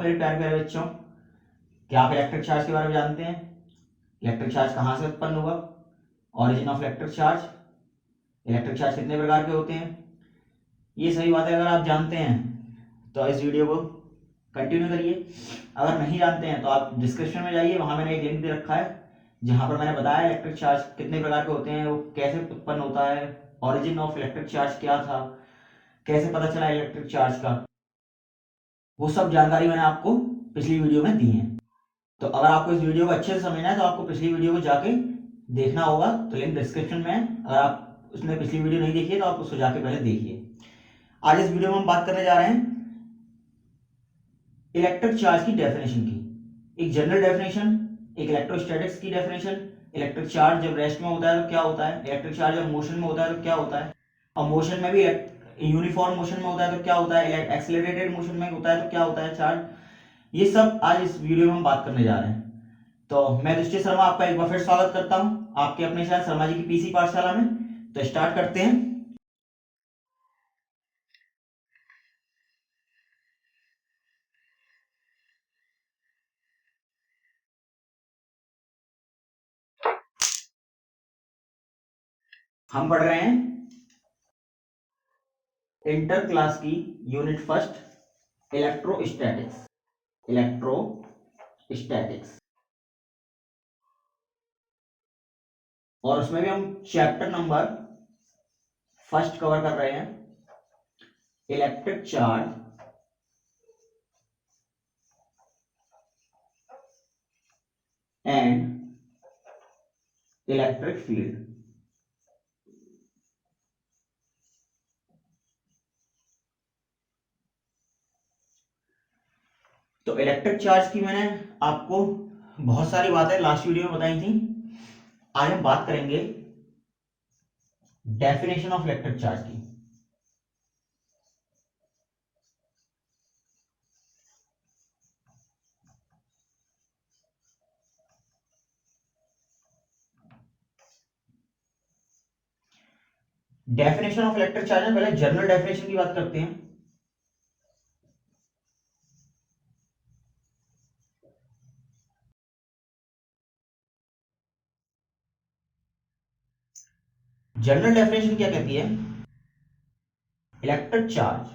मेरे प्यारे प्यारे बच्चों, क्या आप इलेक्ट्रिक चार्ज के बारे में जानते हैं? इलेक्ट्रिक चार्ज कहाँ से उत्पन्न हुआ? ऑरिजिन ऑफ इलेक्ट्रिक चार्ज कितने प्रकार के होते हैं? ये सभी बातें अगर आप जानते हैं तो इस वीडियो को कंटिन्यू करिए। अगर नहीं जानते हैं तो आप डिस्क्रिप्शन में जाइए, वहां मैंने एक लिंक दे रखा है जहां पर मैंने बताया इलेक्ट्रिक चार्ज कितने प्रकार के होते हैं, वो कैसे उत्पन्न होता है, ऑरिजिन ऑफ इलेक्ट्रिक चार्ज क्या था, कैसे पता चला इलेक्ट्रिक चार्ज का, वो सब जानकारी मैंने आपको पिछली वीडियो में दी है। तो अगर आपको इस वीडियो को अच्छे से समझना है तो आपको पिछली वीडियो को जाके देखना होगा, तो लिंक डिस्क्रिप्शन में है। अगर आप उसमें पिछली वीडियो नहीं देखी है तो आप उसको जाके पहले देखिए। आज इस वीडियो में हम बात करने जा रहे हैं इलेक्ट्रिक चार्ज की डेफिनेशन की। एक जनरल डेफिनेशन, एक इलेक्ट्रोस्टैटिक्स की डेफिनेशन, इलेक्ट्रिक चार्ज जब रेस्ट में होता है तो क्या होता है, इलेक्ट्रिक चार्ज जब मोशन में होता है तो क्या होता है, और मोशन में भी यूनिफॉर्म मोशन में होता है तो क्या होता है, एक्सेलरेटेड मोशन में होता है तो क्या होता है चार्ज। ये सब आज इस वीडियो में हम बात करने जा रहे हैं। तो मैं दृष्टि शर्मा आपका एक बार फिर स्वागत करता हूं आपके अपने चैनल शर्मा जी की पीसी पाठशाला में। तो स्टार्ट करते हैं। हम पढ़ रहे हैं इंटर क्लास की यूनिट फर्स्ट इलेक्ट्रोस्टैटिक्स, और उसमें भी हम चैप्टर नंबर फर्स्ट कवर कर रहे हैं, electric charge and electric field. तो इलेक्ट्रिक चार्ज की मैंने आपको बहुत सारी बातें लास्ट वीडियो में बताई थी। आज हम बात करेंगे डेफिनेशन ऑफ इलेक्ट्रिक चार्ज की। डेफिनेशन ऑफ इलेक्ट्रिक चार्ज में पहले जनरल डेफिनेशन की बात करते हैं। जनरल डेफिनेशन क्या कहती है? Electric charge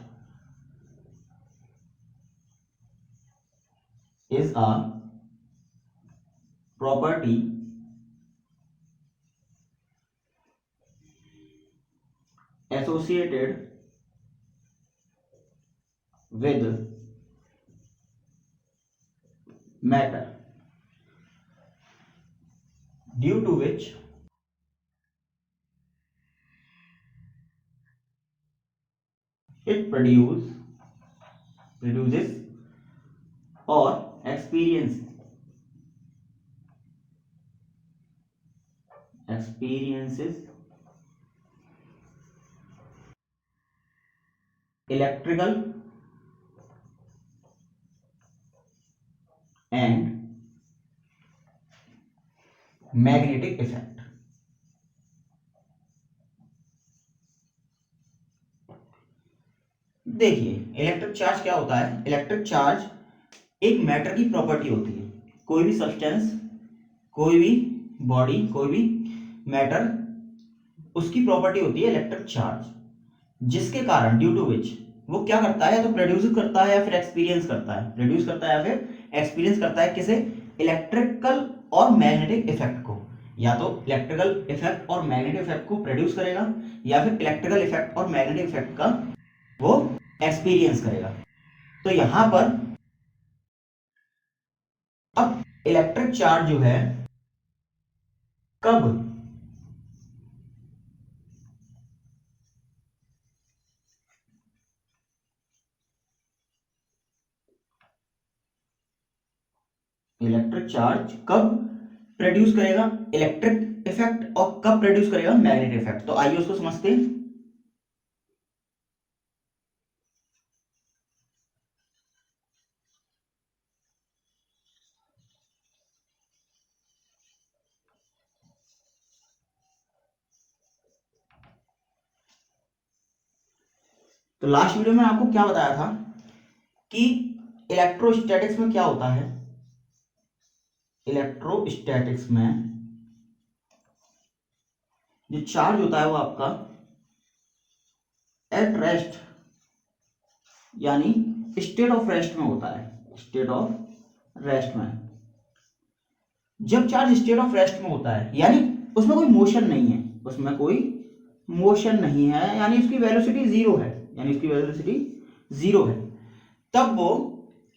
is a property associated with matter due to which it produces or experiences electrical and magnetic effect। देखिए इलेक्ट्रिक चार्ज क्या होता है। इलेक्ट्रिक चार्ज एक मैटर की प्रॉपर्टी होती है। कोई भी सब्सटेंस, कोई भी बॉडी, कोई भी मैटर, उसकी प्रॉपर्टी होती है इलेक्ट्रिक चार्ज, जिसके कारण ड्यू टू विच वो क्या करता है, या तो प्रोड्यूस करता है या फिर एक्सपीरियंस करता है। प्रोड्यूस करता है या फिर एक्सपीरियंस करता है किसे? इलेक्ट्रिकल और मैग्नेटिक इफेक्ट को। या तो इलेक्ट्रिकल इफेक्ट और मैग्नेटिक इफेक्ट को प्रोड्यूस करेगा, या फिर इलेक्ट्रिकल इफेक्ट और मैग्नेटिक इफेक्ट का वो एक्सपीरियंस करेगा। तो यहां पर अब इलेक्ट्रिक चार्ज जो है कब इलेक्ट्रिक चार्ज कब प्रोड्यूस करेगा इलेक्ट्रिक इफेक्ट, और कब प्रोड्यूस करेगा मैग्नेटिक इफेक्ट। तो आइए उसको समझते हैं। तो लास्ट वीडियो में आपको क्या बताया था कि इलेक्ट्रोस्टैटिक्स में क्या होता है, इलेक्ट्रोस्टैटिक्स में जो चार्ज होता है वो आपका एट रेस्ट यानी स्टेट ऑफ रेस्ट में होता है, स्टेट ऑफ रेस्ट में। जब चार्ज स्टेट ऑफ रेस्ट में होता है यानी उसमें कोई मोशन नहीं है, उसमें कोई मोशन नहीं है यानी उसकी वेलोसिटी जीरो है, यानी उसकी वेलोसिटी जीरो है, तब वो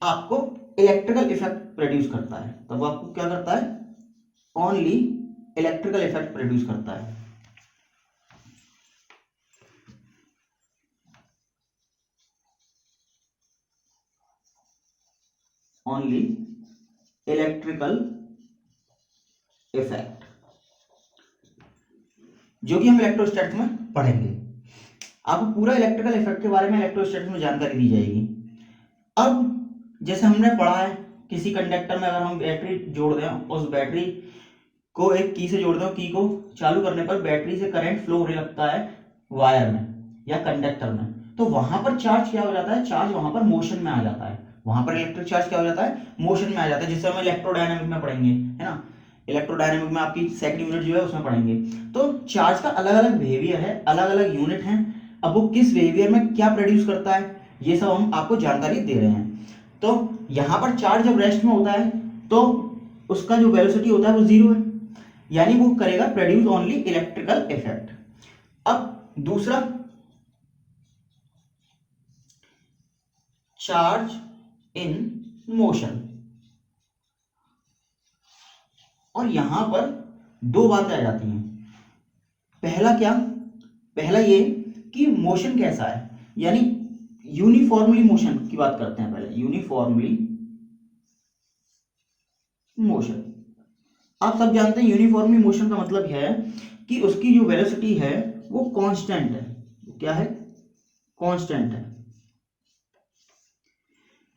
आपको इलेक्ट्रिकल इफेक्ट प्रोड्यूस करता है। तब वो आपको क्या करता है, ओनली इलेक्ट्रिकल इफेक्ट प्रोड्यूस करता है। ओनली इलेक्ट्रिकल इफेक्ट, जो कि हम इलेक्ट्रोस्टैटिक्स में पढ़ेंगे। आपको पूरा इलेक्ट्रिकल इफेक्ट के बारे में इलेक्ट्रोस्टैटिक्स में जानकारी दी जाएगी। अब जैसे हमने पढ़ा है, किसी कंडक्टर में अगर हम बैटरी जोड़ दें, उस बैटरी को एक की से जोड़ दें, की को चालू करने पर बैटरी से करंट फ्लो होने लगता है वायर में या कंडक्टर में, तो वहां पर चार्ज क्या हो जाता है, चार्ज वहां पर मोशन में आ जाता है, वहां पर इलेक्ट्रिक चार्ज क्या हो जाता है, मोशन में आ जाता है, जिससे हम इलेक्ट्रोडायनेमिक में पढ़ेंगे, है ना, इलेक्ट्रोडायनेमिक में आपकी सेकंड यूनिट जो है उसमें पढ़ेंगे। तो चार्ज का अलग अलग बिहेवियर है, अलग अलग यूनिट है, अब वो किस बिहेवियर में क्या प्रोड्यूस करता है ये सब हम आपको जानकारी दे रहे हैं। तो यहां पर चार्ज जब रेस्ट में होता है तो उसका जो वेलोसिटी होता है वो जीरो है, यानी वो करेगा प्रोड्यूस ओनली इलेक्ट्रिकल इफेक्ट। अब दूसरा, चार्ज इन मोशन, और यहां पर दो बातें आ जाती हैं। पहला क्या, पहला ये कि मोशन कैसा है, यानी यूनिफॉर्मली मोशन की बात करते हैं पहले, यूनिफॉर्मली मोशन। आप सब जानते हैं यूनिफॉर्मली मोशन का मतलब है कि उसकी जो वेलोसिटी है वो कांस्टेंट है, क्या है, कांस्टेंट है,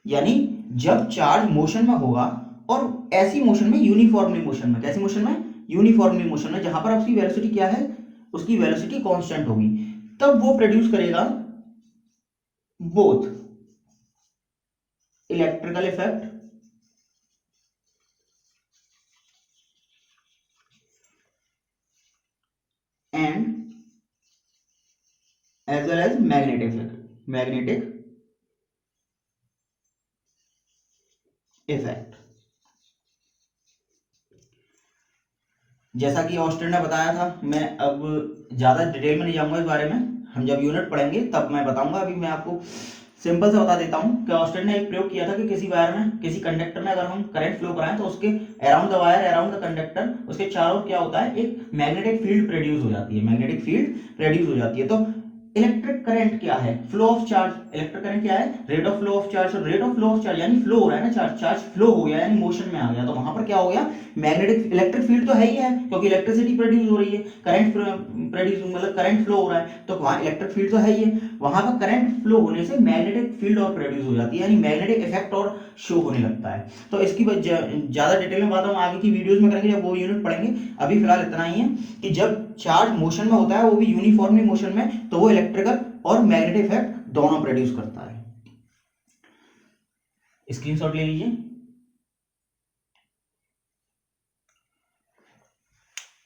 यानी जब चार्ज मोशन में होगा, और ऐसी मोशन में यूनिफॉर्मली मोशन में, कैसी मोशन में, यूनिफॉर्मली मोशन में, जहां पर उसकी वेलोसिटी क्या है, उसकी वेलोसिटी कांस्टेंट होगी, तब वो प्रोड्यूस करेगा both electrical effect and as well as magnetic effect, magnetic effect. जैसा कि ऑस्टेन ने बताया था, मैं अब ज्यादा डिटेल में नहीं जाऊंगा इस बारे में, हम जब यूनिट पढ़ेंगे तब मैं बताऊंगा, अभी मैं आपको सिंपल से बता देता हूं कि ऑस्टेन ने एक प्रयोग किया था कि किसी वायर में, किसी कंडक्टर में अगर हम करंट फ्लो कराएं तो उसके around the wire, around the conductor, उसके चारों क्या होता है, एक मैग्नेटिक फील्ड प्रोड्यूस हो जाती है, मैग्नेटिक फील्ड प्रोड्यूस हो जाती है। तो इलेक्ट्रिक करंट क्या है, flow of charge, electric current क्या है, rate of flow of charge, rate of flow of charge यानी फ्लो हो रहा है ना चार्ज, चार्ज फ्लो हो गया यानी मोशन में आ गया, तो वहां पर क्या हो गया, मैग्नेटिक, इलेक्ट्रिक फील्ड तो है ही है क्योंकि इलेक्ट्रिसिटी प्रोड्यूस हो रही है, करंट प्रोड्यूस मतलब करंट फ्लो हो रहा है, तो वहां इलेक्ट्रिक फील्ड तो है ही है, वहां पर करंट फ्लो होने से मैग्नेटिक फील्ड और प्रोड्यूस हो जाती है, यानी मैग्नेटिक इफेक्ट और शो होने लगता है। तो इसकी ज्यादा डिटेल में बात हम आगे की वीडियोस में करेंगे जब वो यूनिट पढ़ेंगे, अभी फिलहाल इतना ही है कि जब चार्ज मोशन में होता है वो भी यूनिफॉर्मली मोशन में, तो वो इलेक्ट्रिकल और मैग्नेटिक इफेक्ट दोनों प्रोड्यूस करता है। स्क्रीनशॉट ले लीजिए।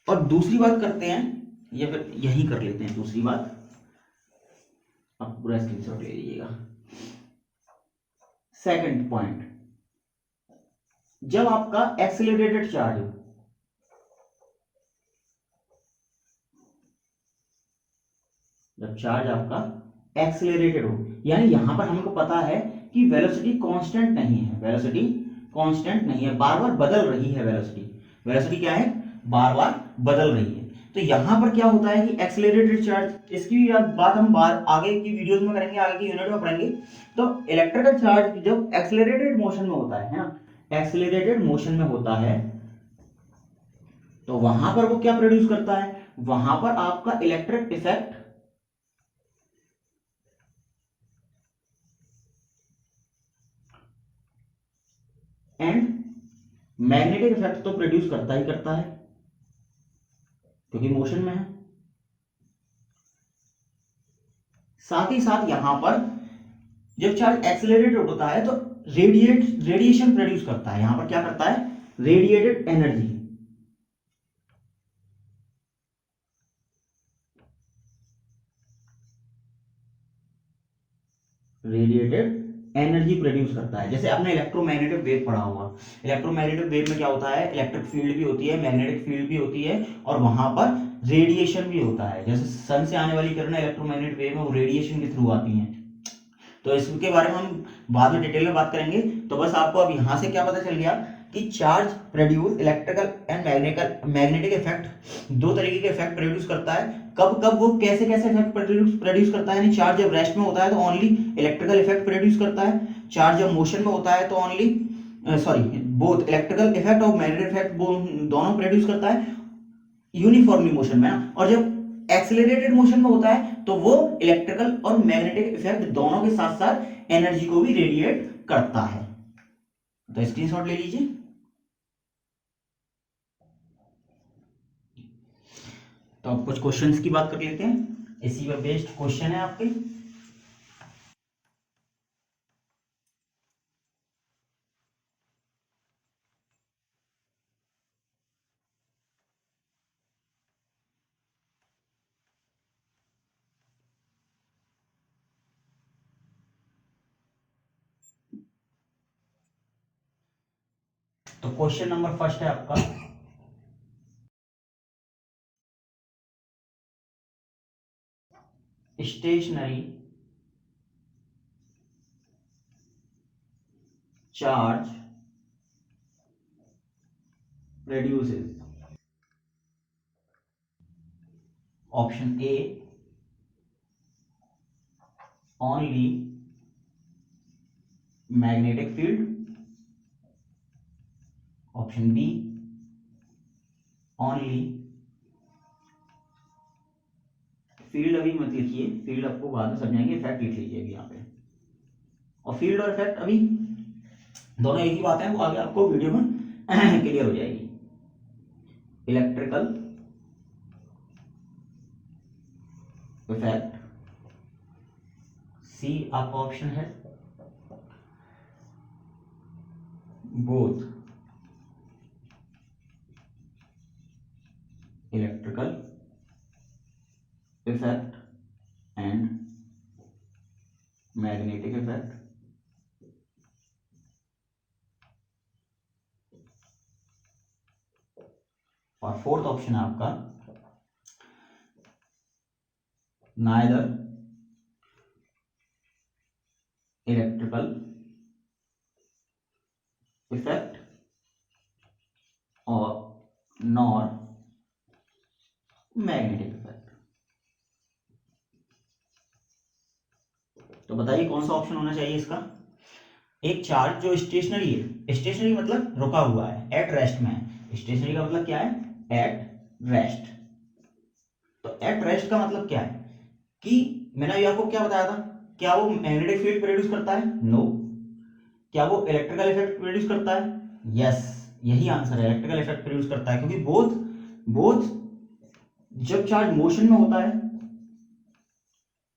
और दूसरी बात करते हैं, या फिर यही कर लेते हैं दूसरी बात, आप पूरा स्क्रीनशॉट ले लीजिएगा। सेकंड पॉइंट, जब आपका एक्सेलरेटेड चार्ज हो, जब चार्ज आपका एक्सेलरेटेड हो, यानी यहां पर हमको पता है कि वेलोसिटी कांस्टेंट नहीं है, वेलोसिटी कांस्टेंट नहीं है, बार बार बदल रही है वेलोसिटी, वेलोसिटी क्या है, बार बार बदल रही है। तो यहां पर क्या होता है कि एक्सेलरेटेड चार्ज, इसकी भी बात हम आगे की वीडियोस में करेंगे, आगे की यूनिट में पढ़ेंगे। तो इलेक्ट्रिकल चार्ज जब एक्सेलरेटेड मोशन में होता है ना, एक्सेलरेटेड मोशन में होता है, तो वहां पर वो क्या प्रोड्यूस करता है, वहां पर आपका electric effect and magnetic effect तो प्रोड्यूस करता ही करता है क्योंकि मोशन में है। साथ ही साथ यहां पर जब चार्ज एक्सेलरेटेड होता है तो रेडिएशन प्रोड्यूस करता है। यहां पर क्या करता है, radiated energy, radiated energy produce करता है। जैसे आपने इलेक्ट्रोमैग्नेटिक वेव पढ़ा होगा, इलेक्ट्रोमैग्नेटिक वेव में क्या होता है, इलेक्ट्रिक फील्ड भी होती है, मैग्नेटिक फील्ड भी होती है, और वहां पर रेडिएशन भी होता है। जैसे सन से आने वाली किरणें इलेक्ट्रोमैग्नेटिक वेव में वो रेडिएशन के थ्रू आती हैं। तो इसके बारे में हम बाद में डिटेल में बात करेंगे। तो बस आपको अब यहां से क्या पता चल गया कि charge produce electrical and magnetic effect, दो तरीके के इफेक्ट प्रोड्यूस करता है। कब कब वो कैसे कैसे इफेक्ट प्रोड्यूस करता है, यानी चार्ज जब रेस्ट में होता है तो ओनली इलेक्ट्रिकल इफेक्ट प्रोड्यूस करता है, चार्ज जब मोशन में होता है तो ओनली बोथ इलेक्ट्रिकल इफेक्ट और मैग्नेटिक इफेक्ट दोनों प्रोड्यूस करता है यूनिफॉर्मली मोशन में ना। और जब एक्सेलरेटेड मोशन में होता है तो वो इलेक्ट्रिकल और मैग्नेटिक इफेक्ट दोनों के साथ साथ एनर्जी को भी रेडिएट करता है। तो स्क्रीनशॉट ले लीजिए। तो अब कुछ क्वेश्चंस की बात कर लेते हैं, इसी पर बेस्ड क्वेश्चन है आपके। तो क्वेश्चन नंबर फर्स्ट है आपका, stationary charge reduces, option A only magnetic field, option B only field, अभी मत लिखिए, फील्ड आपको बाद में समझाएंगे, इफेक्ट लिख लीजिए अभी यहाँ पे। और फील्ड और इफेक्ट अभी दोनों एक ही बात है, वो आगे आपको वीडियो में क्लियर हो जाएगी। इलेक्ट्रिकल इफेक्ट, सी आपका ऑप्शन है, both electrical effect and magnetic effect. और फोर्थ ऑप्शन है आपका, नाइदर इलेक्ट्रिकल इफेक्ट और नॉर मैग्नेटिक इफेक्ट। तो बताइए कौन सा ऑप्शन होना चाहिए इसका। एक चार्ज जो स्टेशनरी है, स्टेशनरी मतलब रुका हुआ है, एट रेस्ट में है। स्टेशनरी का मतलब क्या है, एट रेस्ट। तो एट रेस्ट का मतलब क्या है कि मैंने अभी आपको क्या बताया था, क्या वो मैग्नेटिक फील्ड प्रोड्यूस करता है, नो। क्या वो इलेक्ट्रिकल इफेक्ट प्रोड्यूस करता है, यस, यही आंसर है, इलेक्ट्रिकल इफेक्ट प्रोड्यूस करता है। क्योंकि बोथ बोथ जब चार्ज मोशन में होता है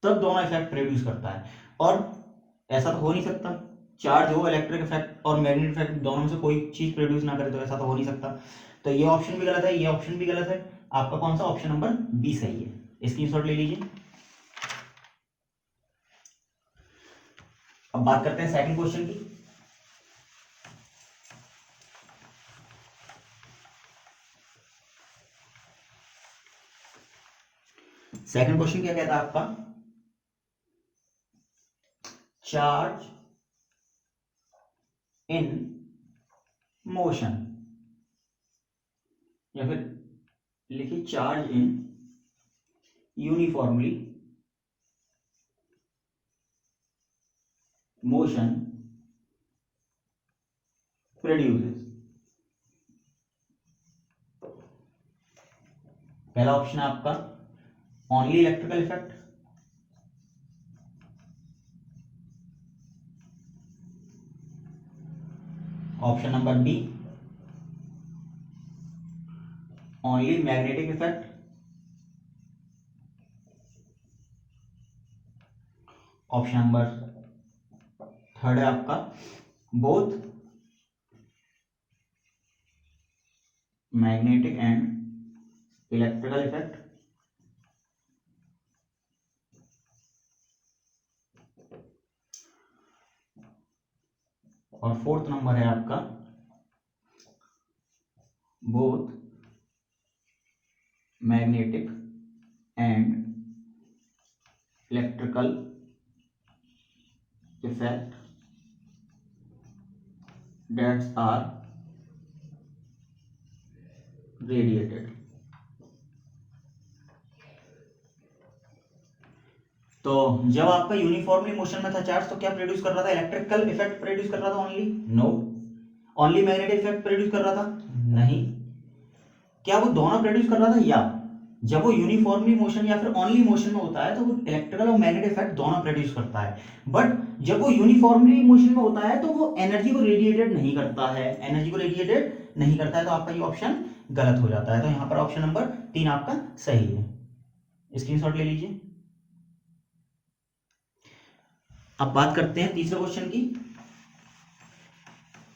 तब दोनों इफेक्ट प्रोड्यूस करता है। और ऐसा तो हो नहीं सकता चार्ज हो, इलेक्ट्रिक इफेक्ट और मैग्नेटिक इफेक्ट दोनों में से कोई चीज प्रोड्यूस ना करे, तो ऐसा तो हो नहीं सकता। तो ये ऑप्शन भी गलत है, ये ऑप्शन भी गलत है। आपका कौन सा ऑप्शन नंबर बी सही है, स्क्रीनशॉट ले लीजिए। अब बात करते हैं सेकंड क्वेश्चन की। सेकंड क्वेश्चन क्या कहता है आपका, चार्ज इन मोशन, या फिर लिखिए charge in uniformly motion produces. पहला ऑप्शन है आपका only electrical effect, option number B only magnetic effect, option number third है आपका both magnetic and electrical effect और फोर्थ नंबर है आपका both magnetic and electrical effect that's are radiated. तो जब आपका यूनिफॉर्मली मोशन में था चार्ज तो क्या प्रोड्यूस कर रहा था? इलेक्ट्रिकल इफेक्ट प्रोड्यूस कर रहा था only? No. Only magnetic effect produce कर रहा था? नहीं। क्या वो दोनों प्रोड्यूस कर रहा था? या जब वो यूनिफॉर्मली मोशन या फिर ओनली मोशन में होता है तो वो इलेक्ट्रिकल और मैग्नेटिक इफेक्ट दोनों प्रोड्यूस करता है, बट जब वो यूनिफॉर्मली मोशन में होता है तो वो एनर्जी को रेडिएटेड नहीं करता है, एनर्जी को रेडिएटेड नहीं करता है। तो आपका ये ऑप्शन गलत हो जाता है। तो यहां पर ऑप्शन नंबर 3 आपका सही है। स्क्रीनशॉट ले लीजिए। अब बात करते हैं तीसरे क्वेश्चन की।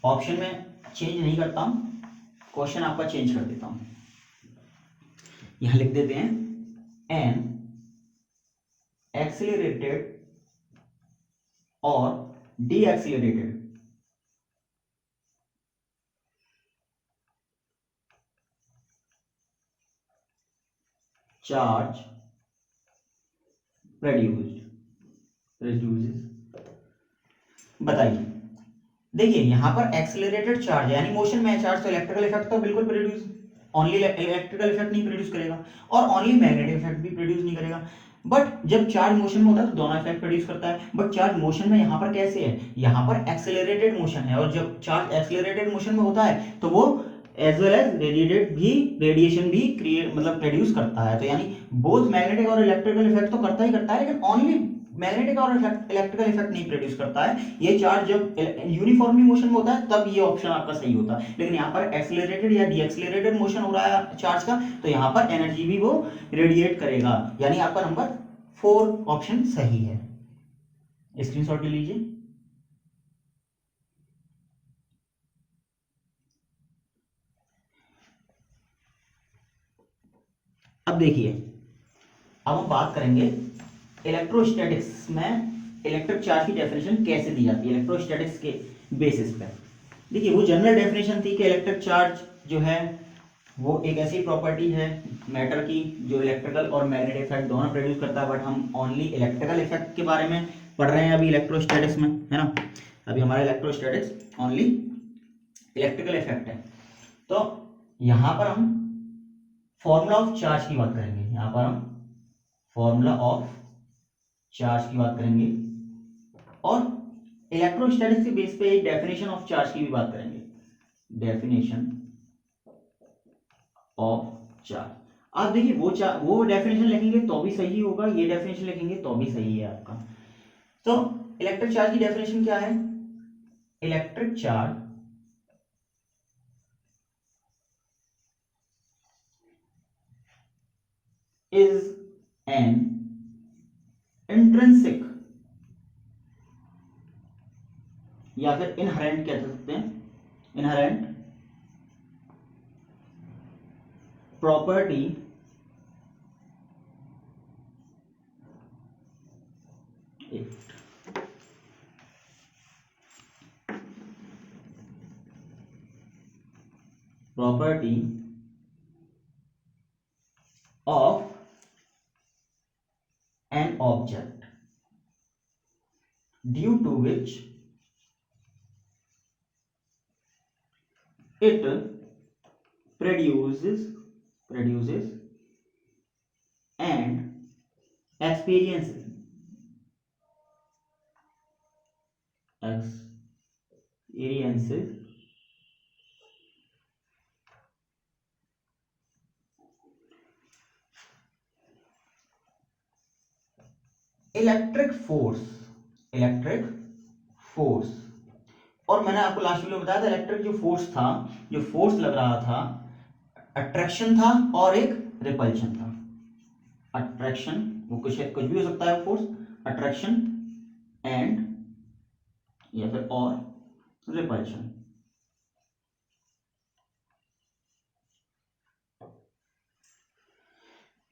ऑप्शन में चेंज नहीं करता हूं, क्वेश्चन आपका चेंज कर देता हूं। यहां लिख देते हैं एन एक्सीलरेटेड और डी एक्सीलरेटेड चार्ज प्रोड्यूसेस। बताइए, देखिए यहां पर एक्सीलरेटेड चार्ज यानी मोशन में है चार्ज, तो इलेक्ट्रिकल इफेक्ट तो बिल्कुल प्रोड्यूस, ओनली इलेक्ट्रिकल इफेक्ट नहीं प्रोड्यूस करेगा और ओनली मैग्नेटिक इफेक्ट भी प्रोड्यूस नहीं करेगा। बट जब चार्ज मोशन में होता है तो दोनों इफेक्ट प्रोड्यूस करता है। बट चार्ज मोशन में यहां पर कैसे है? यहां पर एक्सेलरेटेड मोशन है, और जब चार्ज एक्सेलरेटेड मोशन में होता है तो वो एज वेल एज रेडिएशन भी क्रिएट मतलब प्रोड्यूस करता है। तो यानी बोथ मैग्नेटिक और इलेक्ट्रिकल इफेक्ट तो करता ही करता है, लेकिन ओनली मैग्नेटिक और इलेक्ट्रिकल इफेक्ट नहीं प्रोड्यूस करता है। ये चार्ज जब यूनिफॉर्मली मोशन में होता है तब ये ऑप्शन आपका सही होता है, लेकिन यहाँ पर एक्सेलरेटेड या डीएक्सेलरेटेड मोशन हो रहा है चार्ज का, तो यहाँ पर एनर्जी भी वो रेडिएट करेगा। यानी आपका नंबर 4 ऑप्शन सही है। स्क्रीनशॉट ले लीजिए। अब देखिए, अब हम बात करेंगे इलेक्ट्रोस्टैटिक्स में इलेक्ट्रिक चार्ज की डेफिनेशन कैसे दी जाती है इलेक्ट्रोस्टैटिक्स के बेसिस पे। देखिए वो जनरल डेफिनेशन थी कि इलेक्ट्रिक चार्ज जो है वो एक ऐसी प्रॉपर्टी है मैटर की जो इलेक्ट्रिकल और मैग्नेटिक इफेक्ट दोनों प्रोड्यूस करता है, बट हम ओनली इलेक्ट्रिकल इफेक्ट के बारे में पढ़ रहे हैं अभी इलेक्ट्रोस्टैटिक्स में, है ना। अभी हमारा इलेक्ट्रोस्टैटिक्स ओनली इलेक्ट्रिकल इफेक्ट है। तो यहाँ पर हम फॉर्मूला ऑफ चार्ज की बात करेंगे, यहाँ पर हम फॉर्मूला ऑफ चार्ज की बात करेंगे और इलेक्ट्रोस्टैटिक्स के बेस पे डेफिनेशन ऑफ चार्ज की भी बात करेंगे। डेफिनेशन ऑफ चार्ज, आप देखिए वो डेफिनेशन लिखेंगे तो भी सही होगा, ये डेफिनेशन लिखेंगे तो भी सही है आपका। तो इलेक्ट्रिक चार्ज की डेफिनेशन क्या है? Electric charge is an intrinsic या फिर इनहेरेंट कह सकते हैं, inherent property of an object due to which it produces and experiences electric force. और मैंने आपको लास्ट वीडियो में बताया था इलेक्ट्रिक जो फोर्स था, जो फोर्स लग रहा था, अट्रैक्शन था और एक रिपल्शन था। अट्रैक्शन वो कुछ भी हो सकता है फोर्स, अट्रैक्शन एंड या फिर और रिपल्शन।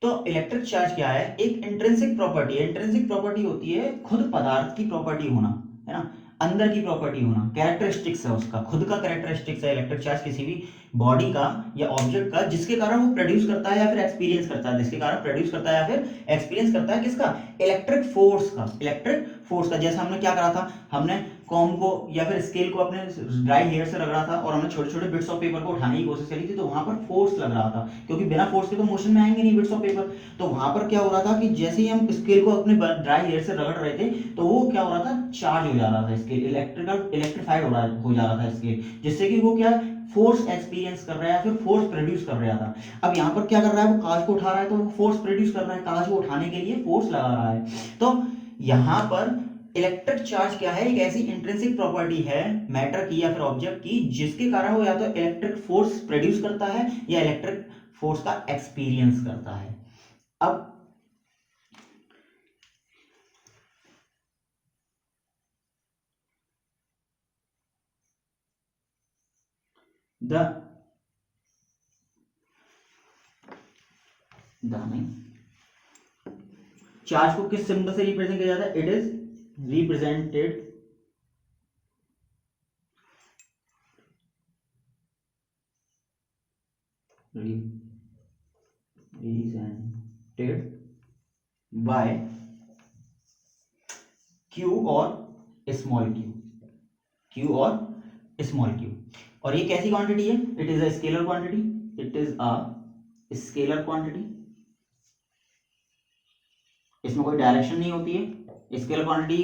तो इलेक्ट्रिक चार्ज क्या है? एक इंट्रिंसिक प्रॉपर्टी है। इंट्रिंसिक प्रॉपर्टी होती है खुद पदार्थ की प्रॉपर्टी होना, है ना, अंदर की प्रॉपर्टी होना, कैरेक्टरिस्टिक्स है उसका, खुद का कैरेक्टरिस्टिक्स है इलेक्ट्रिक चार्ज किसी भी बॉडी का या ऑब्जेक्ट का, जिसके कारण वो प्रोड्यूस करता है या फिर एक्सपीरियंस करता है, जिसके कारण प्रोड्यूस करता है या फिर एक्सपीरियंस करता है किसका? इलेक्ट्रिक फोर्स का। इलेक्ट्रिक फोर्स का जैसे हमने क्या करा था, हमने कॉम को या फिर स्केल को अपने ड्राई हेयर से रगड़ा था और हमने छोटे छोटे बिट्स ऑफ पेपर को उठाने की कोशिश करी थी, तो वहां पर फोर्स लग रहा था, क्योंकि बिना फोर्स के तो मोशन में आएंगे नहीं बिट्स ऑफ पेपर। तो वहां पर क्या हो रहा था कि जैसे ही हम स्केल को अपने ड्राई हेयर से रगड़ रहे थे, तो वो क्या हो रहा था, चार्ज हो जा रहा था स्केल, इलेक्ट्रिफाइड हो जा रहा था स्केल, जिससे कि वो क्या फोर्स एक्सपीरियंस कर रहा है या फिर फोर्स प्रोड्यूस कर रहा था। अब यहाँ पर क्या कर रहा है, वो कांच को उठा रहा है, तो वो फोर्स प्रोड्यूस कर रहा है, कांच को उठाने के लिए फोर्स लगा रहा है। तो यहाँ पर इलेक्ट्रिक चार्ज क्या है? एक ऐसी इंट्रिंसिक प्रॉपर्टी है मैटर की या फिर ऑब्जेक्ट की, जिसके कारण वो या तो इलेक्ट्रिक फोर्स प्रोड्यूस करता है या इलेक्ट्रिक फोर्स का एक्सपीरियंस करता है। अब चार्ज को किस सिंबल से रिप्रेजेंट किया जाता है? It is represented by Q और स्मॉल क्यू और स्मॉल क्यू। और ये कैसी क्वांटिटी है? It is a scalar quantity, it is a scalar quantity, इसमें कोई डायरेक्शन नहीं होती है। स्केलर क्वांटिटी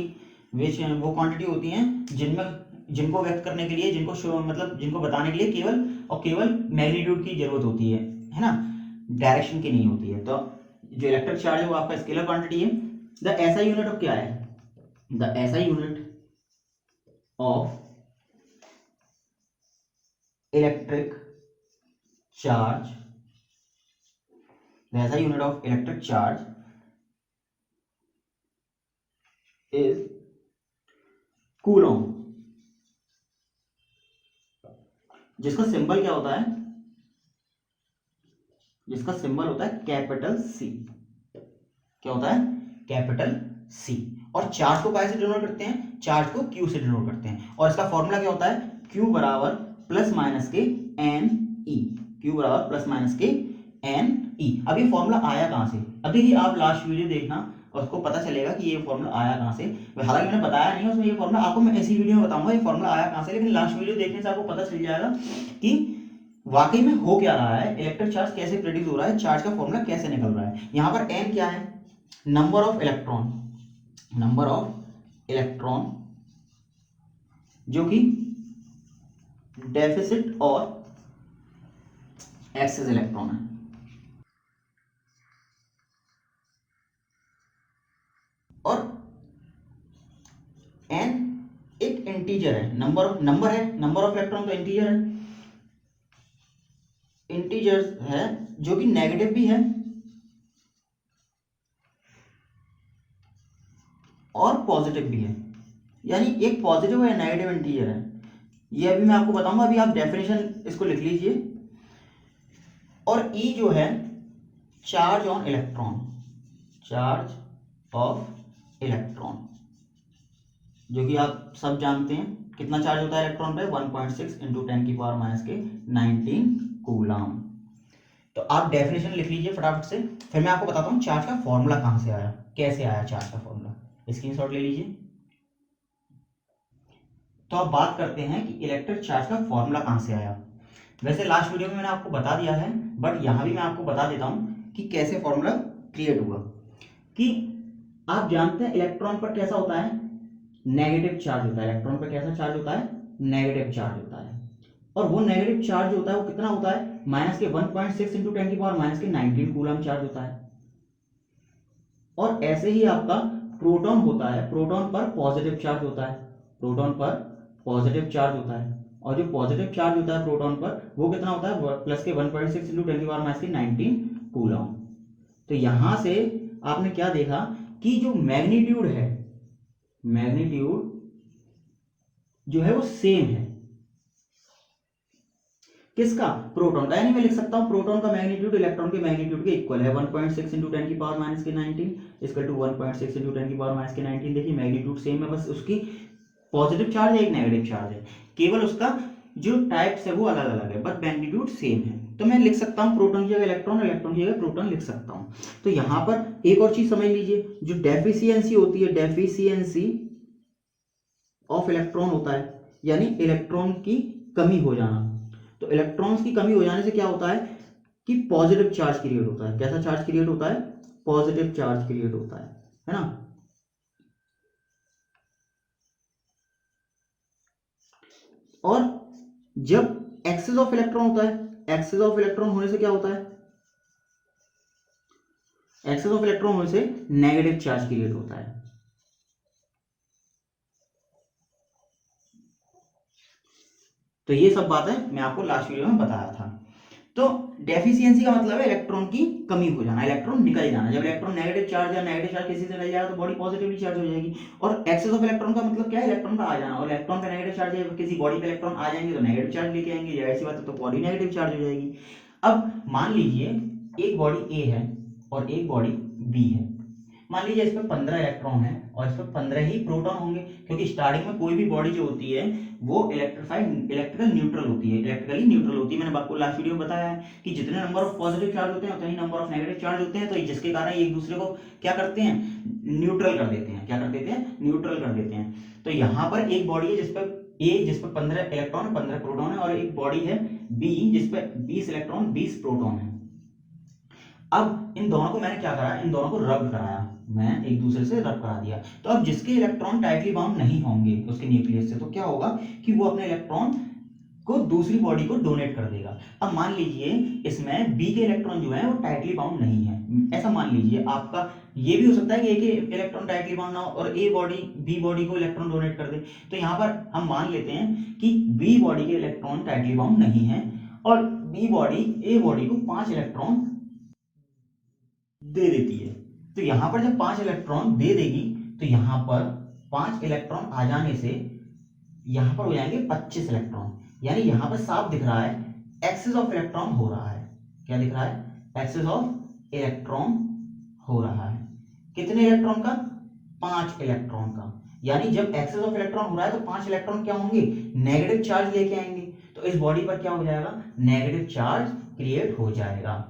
विच वो क्वांटिटी होती हैं जिनको व्यक्त करने के लिए, जिनको बताने के लिए केवल और केवल मैग्नीट्यूड की जरूरत होती है ना, डायरेक्शन की नहीं होती है। तो जो इलेक्ट्रिक चार्ज है वो आपका स्केलर क्वांटिटी है। द एसआई यूनिट ऑफ क्या है? The SI unit of electric charge, the SI unit of electric charge is Coulomb, जिसका सिंबल क्या होता है? जिसका सिंबल होता है कैपिटल सी। क्या होता है? Capital C. और चार्ज को कैसे डिनोट करते हैं? चार्ज को क्यू से डिनोट करते हैं। और इसका फॉर्मूला क्या होता है? क्यू बराबर प्लस माइनस के एन ई, क्यू बराबर प्लस माइनस के एन ई। अब ये फॉर्मूला आया कहां से? अब देखिए आप लास्ट वीडियो देखना, उसको पता चलेगा कि ये फॉर्मूला आया कहां से। हालांकि मैंने बताया नहीं उसमें ये फॉर्मूला, आपको मैं ऐसी वीडियो में बताऊंगा ये फॉर्मूला आया कहां से, लेकिन लास्ट वीडियो देखने से आपको पता चल जाएगा कि वाकई में हो क्या रहा है, इलेक्ट्रिक चार्ज कैसे प्रोड्यूस हो रहा है, चार्ज का फॉर्मूला कैसे निकल रहा है। यहां पर एन क्या है? Number of electron, number of electron जो कि डेफिसिट और एक्सेस इलेक्ट्रॉन है। और एन एक इंटीजर है, नंबर ऑफ इलेक्ट्रॉन तो इंटीजर है, इंटीजर है जो कि नेगेटिव भी है और पॉजिटिव भी है, यानी एक पॉजिटिव और नेगेटिव इंटीजर है। ये अभी मैं आपको बताऊंगा, अभी आप डेफिनेशन इसको लिख लीजिए। और ई जो है charge on electron, charge of electron, जो कि आप सब जानते हैं कितना चार्ज होता है इलेक्ट्रॉन पे? 1.6 इंटू 10 की पावर माइनस के 19 कूलम। तो आप डेफिनेशन लिख लीजिए फटाफट से, फिर मैं आपको बताता हूँ चार्ज का फॉर्मूला कहां से आया, कैसे आया चार्ज का फॉर्मूला। स्क्रीनशॉट ले लीजिए। तो अब बात करते हैं कि इलेक्ट्रिक चार्ज का फॉर्मूला कहां से आया। वैसे लास्ट वीडियो में मैंने आपको बता दिया है, बट यहां भी मैं आपको बता देता हूं कि कैसे फॉर्मूला क्रिएट हुआ। कि आप जानते हैं इलेक्ट्रॉन पर कैसा होता है? नेगेटिव चार्ज होता है। इलेक्ट्रॉन पर कैसा चार्ज होता है? नेगेटिव चार्ज होता है। और वो नेगेटिव चार्ज होता है वो कितना होता है? माइनस के 1.6 इंटू 10 की पावर माइनस के 19 कूलम चार्ज होता है। और ऐसे ही आपका प्रोटॉन होता है, प्रोटॉन पर पॉजिटिव चार्ज होता है, प्रोटॉन पर पॉजिटिव चार्ज होता है। और जो पॉजिटिव चार्ज होता है प्रोटॉन पर वो कितना होता है? प्लस के 1.6 इंटू 10 की पावर माइनस के 19 कूलम। तो यहां से आपने क्या देखा कि जो मैग्नीट्यूड है, मैग्नीट्यूड जो है वो सेम है। किसका? प्रोटॉन का। यानी मैं लिख सकता हूं प्रोटॉन का मैग्नीट्यूड इलेक्ट्रॉन के मैग्नीट्यूड के इक्वल है। 1.6 इंटू 10 की पावर माइनस के 19 इक्वल टू 1.6 इंटू 10 की पावर माइनस के 19। देखिए मैग्नीट्यूड सेम है, बस उसकी पॉजिटिव चार्ज है, एक नेगेटिव चार्ज है, केवल उसका जो टाइप्स है वो अलग अलग है, बट मैग्नीट्यूड सेम है। तो मैं लिख सकता हूँ प्रोटॉन की जगह इलेक्ट्रॉन, इलेक्ट्रॉन की जगह प्रोटॉन लिख सकता हूँ। तो यहाँ पर एक और चीज समझ लीजिए, जो डेफिशिएंसी होती है, डेफिशिएंसी ऑफ इलेक्ट्रॉन होता है, यानी इलेक्ट्रॉन की कमी हो जाना। तो इलेक्ट्रॉन्स की कमी हो जाने से क्या होता है कि पॉजिटिव चार्ज क्रिएट होता है। कैसा चार्ज क्रिएट होता है? पॉजिटिव चार्ज क्रिएट होता है ना। और जब एक्सेस ऑफ इलेक्ट्रॉन होता है, एक्सेस ऑफ इलेक्ट्रॉन होने से क्या होता है? एक्सेस ऑफ इलेक्ट्रॉन होने से नेगेटिव चार्ज क्रिएट होता है। तो ये सब बातें मैं आपको लास्ट वीडियो में बताया था। तो डेफिशिएंसी का मतलब है इलेक्ट्रॉन की कमी हो जाना, इलेक्ट्रॉन निकल जाना। जब इलेक्ट्रॉन नेगेटिव चार्ज या नेगेटिव चार्ज किसी से निकल जाएगा तो बॉडी पॉजिटिवली चार्ज हो जाएगी। और एक्सेस ऑफ इलेक्ट्रॉन का मतलब क्या है? इलेक्ट्रॉन का आ जाना। और इलेक्ट्रॉन पे नेगेटिव चार्ज है, किसी बॉडी पे इलेक्ट्रॉन आ जाएंगे तो नेगेटिव चार्ज लेके आएंगे, ऐसी बात है, तो बॉडी नेगेटिव चार्ज हो जाएगी। अब मान लीजिए एक बॉडी ए है और एक बॉडी बी है। मान लीजिए इस पर 15 इलेक्ट्रॉन है और इस पर 15 ही प्रोटॉन होंगे, क्योंकि स्टार्टिंग में कोई भी बॉडी जो होती है वो इलेक्ट्रिकल न्यूट्रल होती है, इलेक्ट्रिकली न्यूट्रल होती है। मैंने आपको लास्ट वीडियो में बताया है कि जितने नंबर ऑफ पॉजिटिव चार्ज होते हैं उतने ही नंबर ऑफ नेगेटिव चार्ज होते हैं, तो जिसके कारण एक दूसरे को क्या करते हैं? न्यूट्रल कर देते हैं। क्या कर देते हैं? न्यूट्रल कर देते हैं। तो यहाँ पर एक बॉडी है जिसपे ए, जिसपे 15 इलेक्ट्रॉन 15 प्रोटॉन है, और एक बॉडी है बी जिसपे 20 इलेक्ट्रॉन 20 प्रोटॉन है। अब इन दोनों को मैंने क्या करा? इन दोनों को रब कराया, मैं एक दूसरे से रब करा दिया। तो अब जिसके इलेक्ट्रॉन टाइटली बाउंड नहीं होंगे उसके न्यूक्लियस से, तो क्या होगा कि वो अपने इलेक्ट्रॉन को दूसरी बॉडी को डोनेट कर देगा। अब मान लीजिए इसमें बी के इलेक्ट्रॉन जो है वो टाइटली बाउंड नहीं है, ऐसा मान लीजिए। आपका ये भी हो सकता है कि ए के इलेक्ट्रॉन टाइटली बाउंड ना हो और ए बॉडी बी बॉडी को इलेक्ट्रॉन डोनेट कर दे। तो यहाँ पर हम मान लेते हैं कि बी बॉडी के इलेक्ट्रॉन टाइटली बाउंड नहीं है और बी बॉडी ए बॉडी को 5 इलेक्ट्रॉन दे देती है। तो यहां पर जब 5 इलेक्ट्रॉन दे देगी तो यहां पर 5 इलेक्ट्रॉन आ जाने से यहां पर हो जाएंगे 25 इलेक्ट्रॉन। यानी यहां पर साफ दिख रहा है एक्सेस ऑफ इलेक्ट्रॉन हो रहा है। क्या दिख रहा है? एक्सेस ऑफ इलेक्ट्रॉन हो रहा है। कितने इलेक्ट्रॉन का? 5 इलेक्ट्रॉन का। यानी जब एक्सेस ऑफ इलेक्ट्रॉन हो रहा है तो 5 इलेक्ट्रॉन क्या होंगे? नेगेटिव चार्ज लेके आएंगे। तो इस बॉडी पर क्या हो जाएगा? नेगेटिव चार्ज क्रिएट हो जाएगा,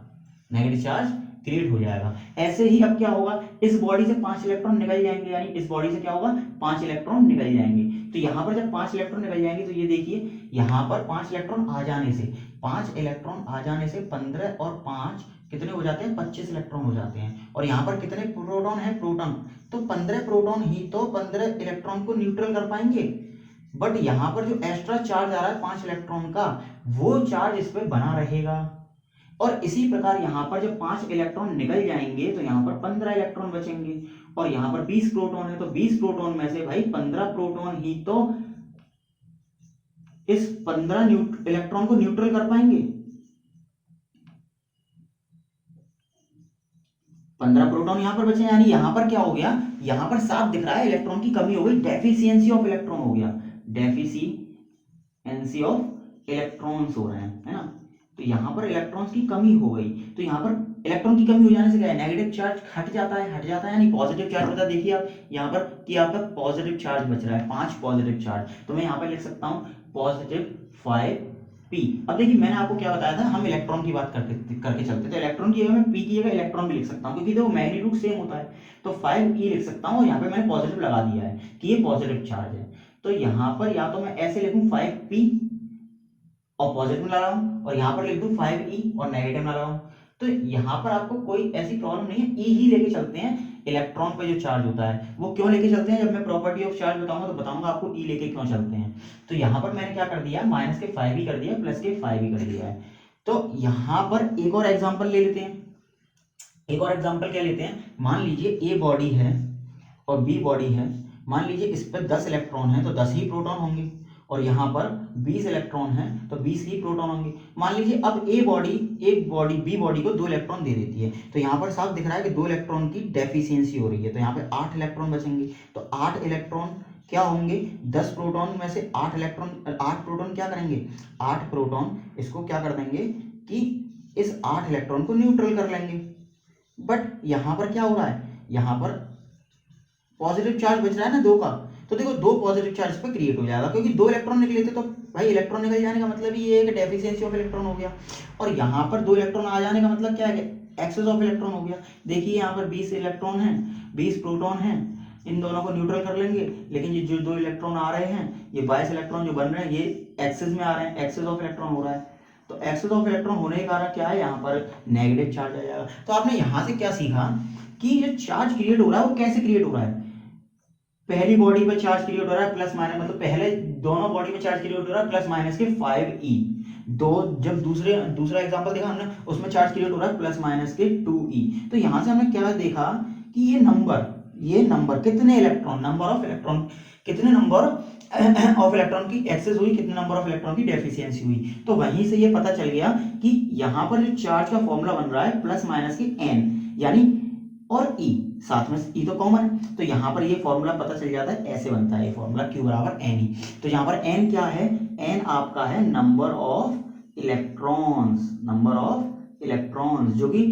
नेगेटिव चार्ज क्रिएट हो जाएगा। ऐसे ही अब क्या होगा? इस बॉडी से 5 इलेक्ट्रॉन निकल जाएंगे, यानी इस बॉडी से क्या होगा? 5 इलेक्ट्रॉन निकल जाएंगे। तो यहां पर जब 5 इलेक्ट्रॉन निकल जाएंगे तो ये देखिए यहां पर 5 इलेक्ट्रॉन आ जाने से, 5 इलेक्ट्रॉन आ जाने से 15 और 5 कितने हो जाते हैं? 25 इलेक्ट्रॉन हो जाते हैं। और यहाँ पर कितने प्रोटॉन है? प्रोटॉन तो 15 प्रोटॉन ही तो 15 इलेक्ट्रॉन को न्यूट्रल कर पाएंगे। बट यहाँ पर जो एक्स्ट्रा चार्ज आ रहा है 5 इलेक्ट्रॉन का, वो चार्ज इस पर बना रहेगा। और इसी प्रकार यहां पर जब 5 इलेक्ट्रॉन निकल जाएंगे तो यहां पर 15 इलेक्ट्रॉन बचेंगे। और यहां पर 20 प्रोटॉन है तो 20 प्रोटॉन में से भाई 15 प्रोटॉन ही तो इस 15 इलेक्ट्रॉन को न्यूट्रल कर पाएंगे। 15 प्रोटॉन यहां पर बचे, यानी यहां पर क्या हो गया? यहां पर साफ दिख रहा है इलेक्ट्रॉन की कमी हो गई, डेफिशिएंसी ऑफ इलेक्ट्रॉन हो गया, डेफिशिएंसी ऑफ इलेक्ट्रॉन्स हो रहे हैं, है ना। तो यहां पर इलेक्ट्रॉन्स की कमी हो गई। तो यहां पर इलेक्ट्रॉन की कमी हो जाने से क्या है? नेगेटिव चार्ज हट जाता है, यानी पॉजिटिव चार्ज बचा। देखिए आप यहां पर कि आपका पॉजिटिव चार्ज बच रहा है, 5 पॉजिटिव चार्ज। तो मैं यहां पर लिख सकता हूं पॉजिटिव 5p। अब देखिए मैंने आपको क्या बताया था, हम इलेक्ट्रॉन की बात करके चलते, तो इलेक्ट्रॉन की जगह मैं p की जगह इलेक्ट्रॉन भी लिख सकता हूं, क्योंकि देखो मैग्नीट्यूड सेम होता है। तो 5e लिख सकता हूं और यहाँ पे मैंने पॉजिटिव लगा दिया है कि ये पॉजिटिव चार्ज है। तो यहाँ पर या तो मैं ऐसे लिखूं 5p और पॉजिटिव ला रहा हूं, और यहां पर लिख दूं 5e और नेगेटिव ला रहा हूं। तो यहां पर आपको कोई ऐसी प्रॉब्लम नहीं है, e ही लेके चलते हैं। इलेक्ट्रॉन पे जो चार्ज होता है वो क्यों लेके चलते हैं, जब मैं प्रॉपर्टी ऑफ चार्ज बताऊंगा तो बताऊंगा आपको e लेके क्यों चलते हैं। तो यहां पर मैंने क्या कर दिया? माइनस के 5e कर दिया, प्लस के 5e कर दिया है। तो यहां पर एक और एग्जाम्पल ले लेते हैं। एक और एग्जाम्पल क्या लेते हैं? मान लीजिए ए बॉडी है और बी बॉडी है। मान लीजिए इस पर 10 इलेक्ट्रॉन है तो 10 ही प्रोटॉन होंगे, और यहाँ पर 20 इलेक्ट्रॉन है तो 20 ही प्रोटॉन होंगे। मान लीजिए अब एक बॉडी बी बॉडी को 2 इलेक्ट्रॉन दे देती है, तो यहाँ पर साफ दिख रहा है कि 2 इलेक्ट्रॉन की डेफिशिएंसी हो रही है। तो यहाँ पे 8 इलेक्ट्रॉन बचेंगे। तो 8 इलेक्ट्रॉन क्या होंगे, 10 प्रोटॉन में से 8 इलेक्ट्रॉन, 8 प्रोटॉन क्या करेंगे, 8 प्रोटॉन इसको क्या कर देंगे कि इस 8 इलेक्ट्रॉन को न्यूट्रल कर लेंगे। बट यहां पर क्या हो रहा है, यहां पर पॉजिटिव चार्ज बच रहा है ना 2 का, तो देखो 2 पॉजिटिव चार्ज पे क्रिएट हो जाएगा, क्योंकि 2 इलेक्ट्रॉन निकले थे तो भाई इलेक्ट्रॉन निकल जाने का मतलब ये है कि डेफिशिएंसी ऑफ इलेक्ट्रॉन हो गया। और यहाँ पर 2 इलेक्ट्रॉन आ जाने का मतलब क्या है, एक्सेस ऑफ इलेक्ट्रॉन हो गया। देखिए यहाँ पर 20 इलेक्ट्रॉन है, 20 प्रोटॉन है, इन दोनों को न्यूट्रल कर लेंगे, लेकिन ये जो 2 इलेक्ट्रॉन आ रहे हैं, ये 22 इलेक्ट्रॉन जो बन रहे हैं ये एक्सेस में आ रहे हैं, एक्सेस ऑफ इलेक्ट्रॉन हो रहा है। तो एक्सेस ऑफ इलेक्ट्रॉन होने के कारण क्या है, यहाँ पर नेगेटिव चार्ज आ जाएगा। तो आपने यहाँ से क्या सीखा कि जो चार्ज क्रिएट हो रहा है वो कैसे क्रिएट हो रहा है, पहली बॉडी पर चार्ज क्रिएट हो रहा है प्लस माइनस, मतलब पहले दोनों बॉडी में चार्ज क्रिएट हो रहा है प्लस माइनस के 5e। जब दूसरा एग्जांपल देखा हमने, उसमें चार्ज क्रिएट हो रहा है प्लस माइनस के 2e। तो यहां से हमने क्या देखा कि ये नंबर कितने इलेक्ट्रॉन, नंबर ऑफ इलेक्ट्रॉन, कितने नंबर ऑफ इलेक्ट्रॉन की एक्सेस हुई, कितने नंबर ऑफ इलेक्ट्रॉन की डेफिशिएंसी हुई। तो वहीं से ये पता चल गया कि यहाँ पर जो चार्ज का फॉर्मूला बन रहा है प्लस माइनस की n, यानी और E, साथ में E तो कॉमन है, तो यहाँ पर ये फॉर्मूला पता चल जाता है, ऐसे बनता है ये फॉर्मूला Q बराबर NE। तो यहाँ पर N क्या है, N आपका है नंबर ऑफ इलेक्ट्रॉन्स जो कि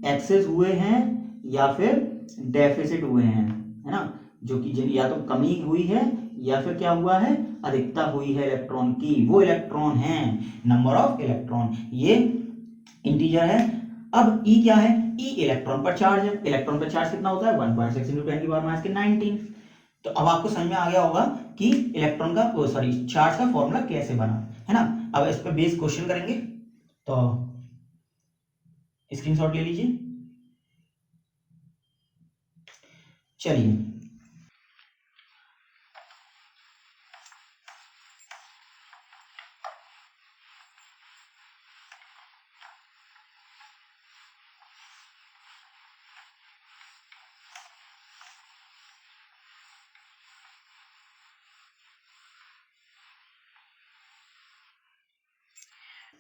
एक्सेस हुए हैं या फिर डेफिसिट हुए हैं, है ना, जो कि या तो कमी हुई है या फिर क्या हुआ है, अधिकता हुई है इलेक्ट्रॉन की, वो इलेक्ट्रॉन है, नंबर ऑफ इलेक्ट्रॉन, ये इंटीजर है। अब E क्या है, E इलेक्ट्रॉन पर चार्ज है, इलेक्ट्रॉन पर चार्ज कितना होता है 1.6 × 10⁻⁹ तो अब आपको समझ में आ गया होगा कि इलेक्ट्रॉन का चार्ज का फॉर्मूला कैसे बना, है ना। अब इस पर बेस क्वेश्चन करेंगे, तो स्क्रीनशॉट ले लीजिए। चलिए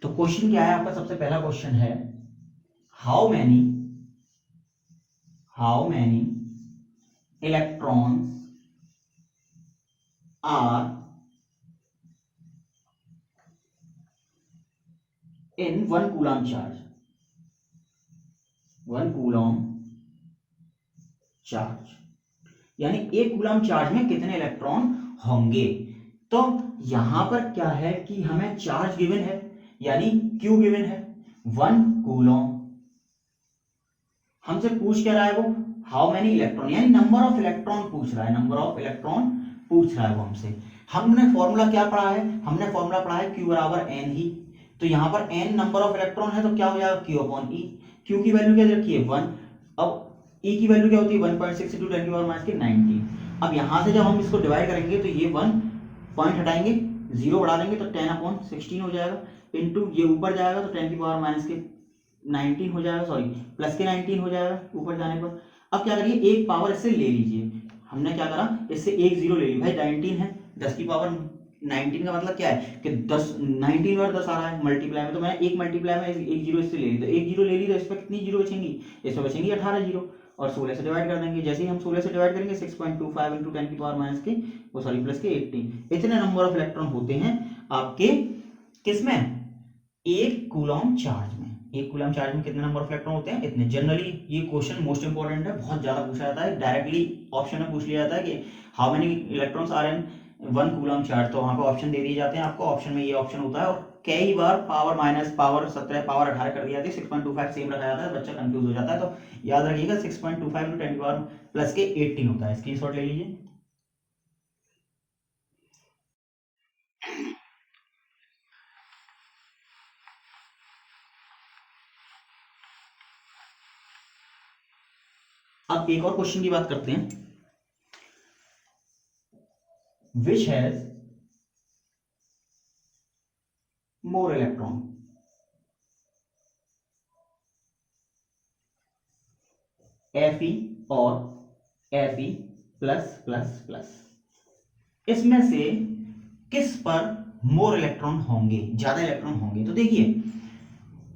तो क्वेश्चन क्या है आपका, सबसे पहला क्वेश्चन है how many electrons are in 1 coulomb charge, यानी 1 कूलम चार्ज में कितने इलेक्ट्रॉन होंगे। तो यहां पर क्या है कि हमें चार्ज गिवन है, यानी Q गिवन है 1 कूलम, हमसे पूछ क्या रहा है वो, हाउ मेनी इलेक्ट्रॉन, यानी नंबर ऑफ इलेक्ट्रॉन पूछ रहा है वो हमसे। हमने फॉर्मूला क्या पढ़ा है, हमने फॉर्मूला पढ़ा है Q बराबर N ही, तो यहां पर N नंबर ऑफ इलेक्ट्रॉन है तो क्या हो जाएगा Q अपॉन E। Q की वैल्यू क्या रखी है 1, अब E की वैल्यू क्या होती है 1.6 × 10⁻⁹ अब यहां से जब हम इसको डिवाइड करेंगे तो ये 1 पॉइंट हटाएंगे, 0 बढ़ा देंगे तो 10/16 हो जाएगा, इंटू ये ऊपर जाएगा तो 10⁻⁻19 हो जाएगा, सॉरी प्लस के 19 हो जाएगा ऊपर जाने पर। अब क्या करिए, एक पावर इससे ले लीजिए, हमने क्या करा, इससे एक 0 ले ली, भाई 19 है, 10 की पावर 19 का मतलब क्या है कि 10 19 बार 10 आ रहा है मल्टीप्लाई में, तो मैंने एक मल्टीप्लाई में एक 0 इससे ले ली, तो एक 0 ले ली, तो इस पर कितनी 0 बचेंगी, इस पर बचेंगी 18 0, और 16 से डिवाइड कर देंगे। जैसे ही हम 16 से डिवाइड करेंगे 6.25 × 10⁻⁻⁻के प्लस के 18, इतने नंबर ऑफ इलेक्ट्रॉन होते हैं आपके किसमें, 1 कूलम चार्ज में। 1 कूलम चार्ज में कितने नंबर ऑफ इलेक्ट्रॉन होते हैं, इतने। जनरली ये क्वेश्चन मोस्ट इंपोर्टेंट है, बहुत ज्यादा पूछा जाता है, डायरेक्टली ऑप्शन में पूछ लिया जाता है कि how many electrons are in 1 coulomb charge, तो वहां पे ऑप्शन दे दिए जाते हैं आपको, ऑप्शन में ये ऑप्शन होता है, और कई बार पावर माइनस पावर 17 पावर 18 कर दी जाती है, 6.25 सेम रखा जाता है, बच्चा कंफ्यूज हो जाता है, तो याद रखिएगा 6.25 × 10 प्लस के 18 होता है। स्क्रीनशॉट ले लीजिए। अब एक और क्वेश्चन की बात करते हैं, which has more electron, Fe और Fe प्लस प्लस प्लस, इसमें से किस पर मोर इलेक्ट्रॉन होंगे, ज्यादा इलेक्ट्रॉन होंगे। तो देखिए,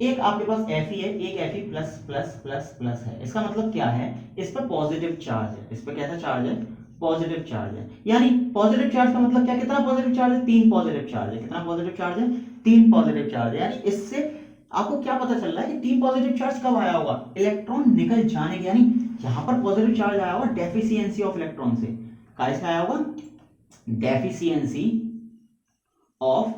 एक आपके पास Fe है, एक Fe plus plus plus plus है, इसका मतलब क्या है, इस पर पॉजिटिव चार्ज है, इस पर कैसा चार्ज है, पॉजिटिव चार्ज है। यानी पॉजिटिव चार्ज का मतलब क्या, कितना पॉजिटिव चार्ज है, 3 पॉजिटिव चार्ज है। कितना पॉजिटिव चार्ज है, 3 पॉजिटिव चार्ज है। यानी इससे आपको क्या पता चल रहा है कि 3 पॉजिटिव चार्ज कब आया होगा, इलेक्ट्रॉन निकल जाने के, यानी यहां पर पॉजिटिव चार्ज आया होगा डेफिशिएंसी ऑफ इलेक्ट्रॉन से। कैसे आया होगा, डेफिशिएंसी ऑफ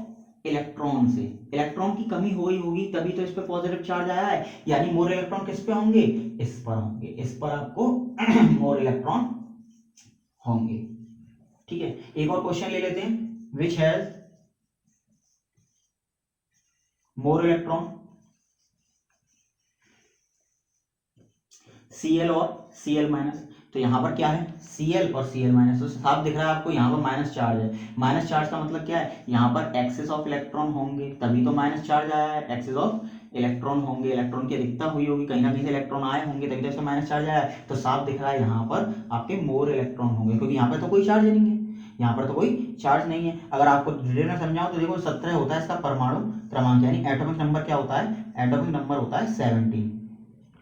इलेक्ट्रॉन से। इलेक्ट्रॉन की कमी हुई होगी तभी तो इस पर पॉजिटिव चार्ज आया है। यानी मोर इलेक्ट्रॉन किस पे होंगे, इस पर होंगे, इस पर आपको मोर इलेक्ट्रॉन होंगे। ठीक है, एक और क्वेश्चन ले लेते हैं, which has more electron, Cl और Cl माइनस। तो यहां पर क्या है, Cl और Cl माइनस, तो साफ दिख रहा है आपको यहाँ पर माइनस चार्ज है। माइनस चार्ज का मतलब क्या है, यहाँ पर एक्सेस ऑफ इलेक्ट्रॉन होंगे तभी तो माइनस चार्ज आया है। एक्सेस ऑफ इलेक्ट्रॉन होंगे, इलेक्ट्रॉन की अधिकता हुई होगी, कहीं ना कहीं से इलेक्ट्रॉन आए होंगे तभी तो इसका माइनस चार्ज आया है। तो साफ दिख रहा है यहाँ पर आपके मोर इलेक्ट्रॉन होंगे, क्योंकि यहाँ पर तो कोई चार्ज नहीं है, यहाँ पर तो कोई चार्ज नहीं है। अगर आपको डिटेल में समझाऊं तो देखो 17 होता है इसका परमाणु क्रमांक, यानी एटॉमिक नंबर क्या होता है, एटॉमिक नंबर होता है 17,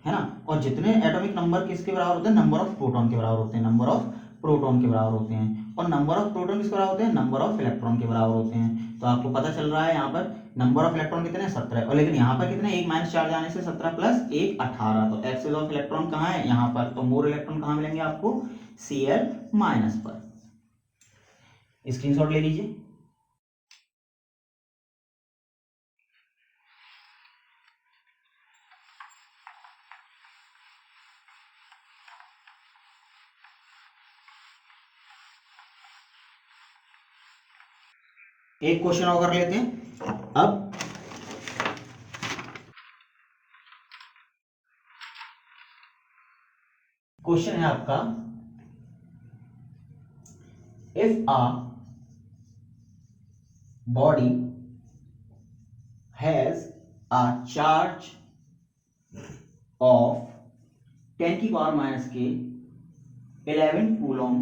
है ना। और जितने एटॉमिक नंबर किसके बराबर होते हैं, नंबर ऑफ प्रोटॉन के बराबर होते हैं, नंबर ऑफ प्रोटॉन के बराबर होते हैं। और नंबर ऑफ प्रोटॉन किसके बराबर होते हैं, नंबर ऑफ इलेक्ट्रॉन के बराबर होते हैं। तो आपको पता चल रहा है यहाँ पर नंबर ऑफ इलेक्ट्रॉन कितने, 17, और लेकिन यहाँ पर कितने, एक माइनस चार्ज आने से 17 प्लस 1 18। तो एक्सेस ऑफ इलेक्ट्रॉन कहाँ है, यहाँ पर। तो मोर इलेक्ट्रॉन कहाँ मिलेंगे आपको, Cl माइनस पर। स्क्रीनशॉट ले लीजिए। एक क्वेश्चन और कर लेते हैं अब। क्वेश्चन है आपका, if a body has a charge of 10 की पावर माइनस के 11 कूलम,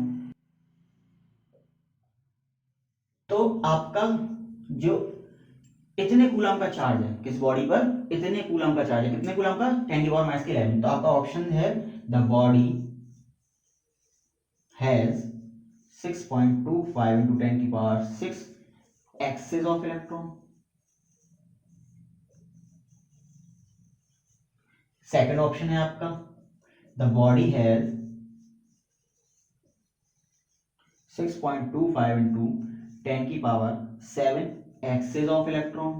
तो आपका जो इतने कूलम का चार्ज है किस बॉडी पर, इतने कूलम का चार्ज है, कितने कूलम का, 10 की पावर माइनस के 11। तो आपका ऑप्शन है द बॉडी हैज 6.25 इंटू 10 की power 6 excess of electron. Second option है आपका द बॉडी हैज 6.25 इंटू 10 की पावर 7 एक्सेस ऑफ इलेक्ट्रॉन।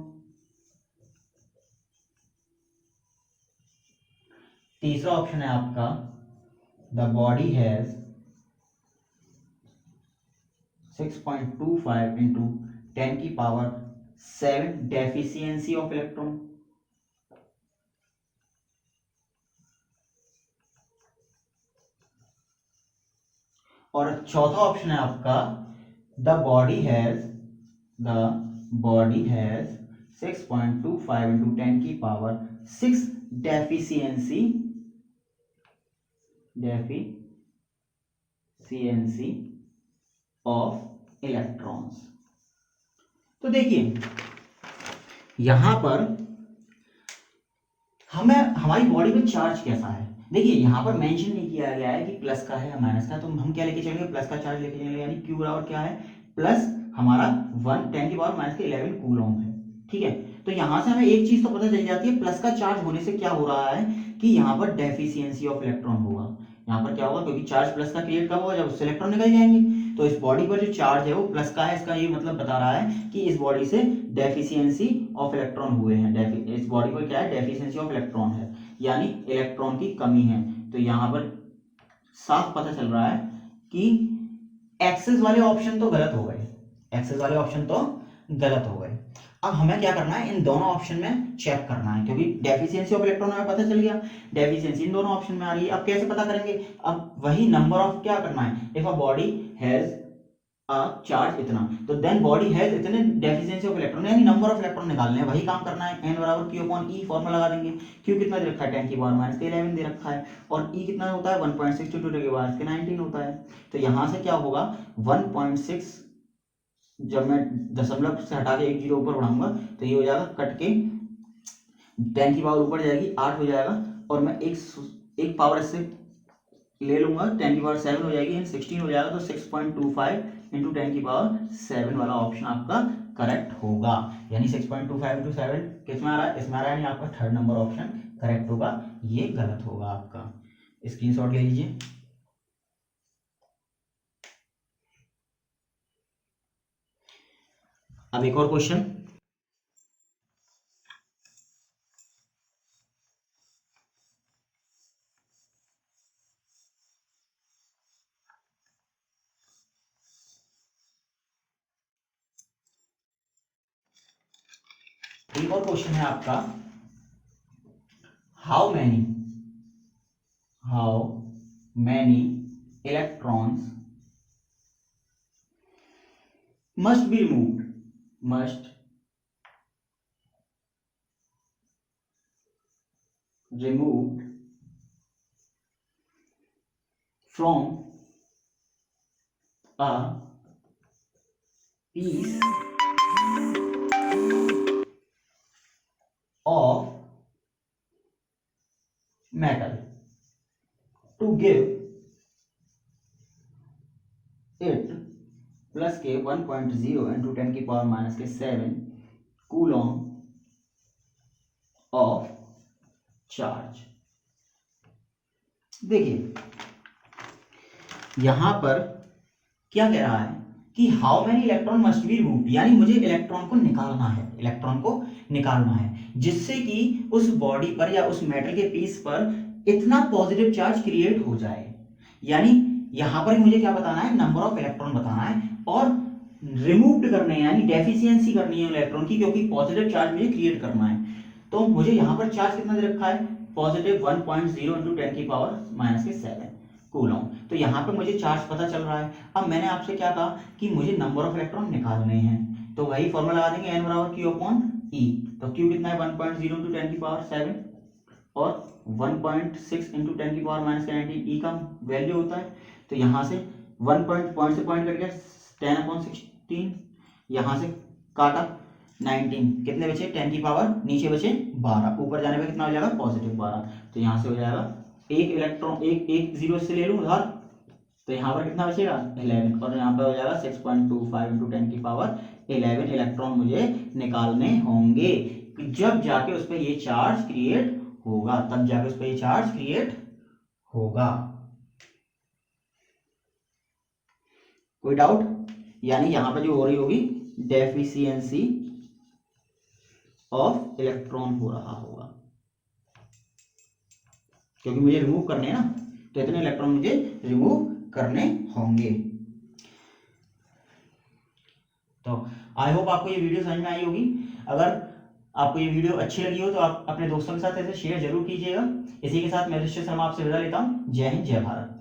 तीसरा ऑप्शन है आपका द बॉडी हैज 6.25 इंटू 10 की पावर 7 डेफिशिएंसी ऑफ इलेक्ट्रॉन। और चौथा ऑप्शन है आपका द बॉडी हैज 6.25 इंटू 10 की पावर 6 डेफिशिएंसी ऑफ इलेक्ट्रॉन्स। तो देखिए यहां पर हमें हमारी बॉडी में चार्ज कैसा है, देखिए यहां पर मेंशन नहीं किया गया है कि प्लस का है या माइनस का, तो हम क्या लेके चलेंगे, प्लस का चार्ज लेके चलेंगे। यानी क्यू बराबर क्या है, प्लस हमारा 1 10 की पावर माइनस के 11 कूलम है। ठीक है, तो यहां से हमें एक चीज तो पता चल जाती है, प्लस का चार्ज होने से क्या हो रहा है कि यहाँ पर डेफिशिएंसी ऑफ इलेक्ट्रॉन होगा। यहाँ पर क्या होगा, क्योंकि चार्ज प्लस का क्रिएट कब होगा, जब उससे इलेक्ट्रॉन निकल जाएंगे। तो इस बॉडी पर जो चार्ज है वो प्लस का है, इसका ये मतलब बता रहा है कि इस बॉडी से डेफिशिएंसी ऑफ इलेक्ट्रॉन हुए हैं। इस बॉडी पर क्या है, डेफिशिएंसी ऑफ इलेक्ट्रॉन है, यानी इलेक्ट्रॉन की कमी है। तो यहाँ पर साफ पता चल रहा है कि एक्सेस वाले ऑप्शन तो गलत हो गए, एक्सेस वाले ऑप्शन तो गलत हो गए। अब हमें क्या करना है, इन दोनों ऑप्शन में चेक करना है, क्योंकि डेफिशिएंसी ऑफ इलेक्ट्रॉन हमें पता चल गया, डेफिशिएंसी इन दोनों ऑप्शन में आ रही है। अब कैसे पता करेंगे, अब वही नंबर ऑफ क्या करना है, if a body has a charge इतना, तो देन बॉडी हैज इतने डेफिशिएंसी ऑफ इलेक्ट्रॉन, यानी नंबर ऑफ इलेक्ट्रॉन निकालने हैं, वही काम करना है। n बराबर q अपॉन e फॉर्मूला लगा देंगे। q कितना दे रखा है, 10 की पावर माइनस के 11 दे रखा है, और e कितना होता है, 1.6 टू की पावर के 19 होता है। तो यहां से क्या होगा, 1.6 जब मैं दशमलव से हटा के एक जीरो ऊपर बढ़ाऊंगा तो ये हो जाएगा कट के 10 की पावर ऊपर जाएगी 8 हो जाएगा, और मैं एक पावर इससे ले लूंगा 10⁻7 हो जाएगी, 16 हो जाएगा, तो 6.25 इंटू 10⁻7 वाला ऑप्शन आपका करेक्ट होगा। यानी 6.25 इंटू 7 किसमें आ रहा है, इसमें आ रहा है, यानी आपका थर्ड नंबर ऑप्शन करेक्ट होगा, ये गलत होगा आपका। स्क्रीनशॉट ले लीजिए। अब एक और क्वेश्चन, एक और क्वेश्चन है आपका, how many electrons must be removed from a piece of metal to give it plus k 1.0 into 10 की पावर माइनस के 7 कूलॉम ऑफ चार्ज। देखिए यहां पर क्या कह रहा है कि how many electron must be removed, यानी मुझे इलेक्ट्रॉन को निकालना है, जिससे कि उस बॉडी पर या उस मेटल के पीस पर इतना पॉजिटिव चार्ज क्रिएट हो जाए। यानी यहां पर मुझे क्या बताना है, नंबर ऑफ इलेक्ट्रॉन बताना है और रिमूव्ड करने हैं, यानी डेफिशिएंसी करनी है इलेक्ट्रॉन की, क्योंकि पॉजिटिव चार्ज मुझे क्रिएट करना है। तो मुझे यहां पर चार्ज कितना दे रखा है, पॉजिटिव 1.0 इंटू 10 की पावर माइनस के 7 कूलॉम। तो यहाँ पे मुझे चार्ज पता चल रहा है। अब मैंने आपसे क्या कहा कि मुझे नंबर ऑफ इलेक्ट्रॉन निकालने हैं, तो वही फॉर्मूला लगा देंगे, n बराबर q अपॉन e। तो q कितना है, 1.0 इंटू 10 की पावर 7 और 1.6 इंटू 10 की पावर माइनस 19 e का वैल्यू होता है। तो यहाँ से 1 पॉइंट से पॉइंट कट गया 10/16, यहाँ से काटा 19, कितने बचे 10 की पावर, नीचे बचे 12, ऊपर जाने पे कितना हो जाएगा पॉजिटिव 12। तो यहाँ से हो जाएगा एक इलेक्ट्रॉन, एक जीरो से ले लूँ उधार, तो यहाँ पर कितना बचेगा 11, और यहाँ पर हो जाएगा 6.25 इंटू 10 की पावर 11 इलेक्ट्रॉन मुझे निकालने होंगे, जब जाके उस पर ये चार्ज क्रिएट होगा, तब जाके उस पर ये चार्ज क्रिएट होगा। कोई डाउट? यानी यहां पर जो हो रही होगी डेफिशिएंसी ऑफ इलेक्ट्रॉन हो रहा होगा, क्योंकि मुझे रिमूव करने हैं ना, तो इतने इलेक्ट्रॉन मुझे रिमूव करने होंगे। तो आई होप आपको ये वीडियो समझ में आई होगी। अगर आपको ये वीडियो अच्छी लगी हो तो आप अपने दोस्तों के साथ ऐसे शेयर जरूर कीजिएगा। इसी के साथ मैं ऋषि शर्मा आपसे विदा लेता हूं। जय हिंद, जय भारत।